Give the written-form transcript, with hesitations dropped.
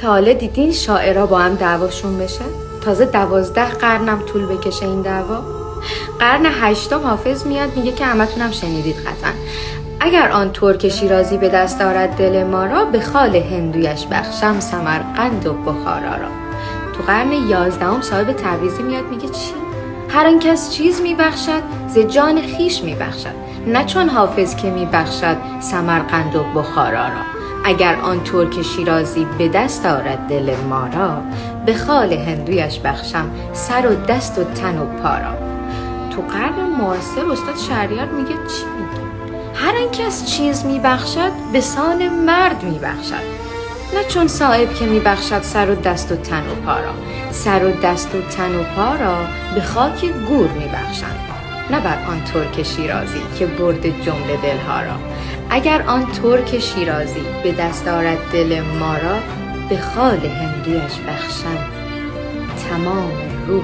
تا حالا دیدین شاعرها با هم دعواشون بشه؟ تازه 12 قرنم طول بکشه این دعوا. قرن 8 حافظ میاد میگه که همتونم شنیدید قطعا: اگر آن ترک شیرازی به دست آرد دل ما را، به خال هندویش بخشم سمرقند و بخارا را. تو قرن 11 صاحب تبریزی میاد میگه چی؟ هر آن کس چیز میبخشد ز جان خیش میبخشد، نه چون حافظ که میبخشد سمرقند و بخارا را. اگر آن ترک شیرازی به دست آرد دل ما را، به خال هندویش بخشم سر و دست و تن و پا را. تو قرن معاصر استاد شهریار میگه چی میگه؟ هر آن کس چیز میبخشد به سان مرد میبخشد، نه چون صاحب که میبخشد سر و دست و تن و پا را. سر و دست و تن و پا را به خاک گور میبخشند، نه بر آن ترک شیرازی که برد جمله دلها را. اگر آن ترک شیرازی به دست آرد دل ما را، به خال هندویش بخشم تمام روح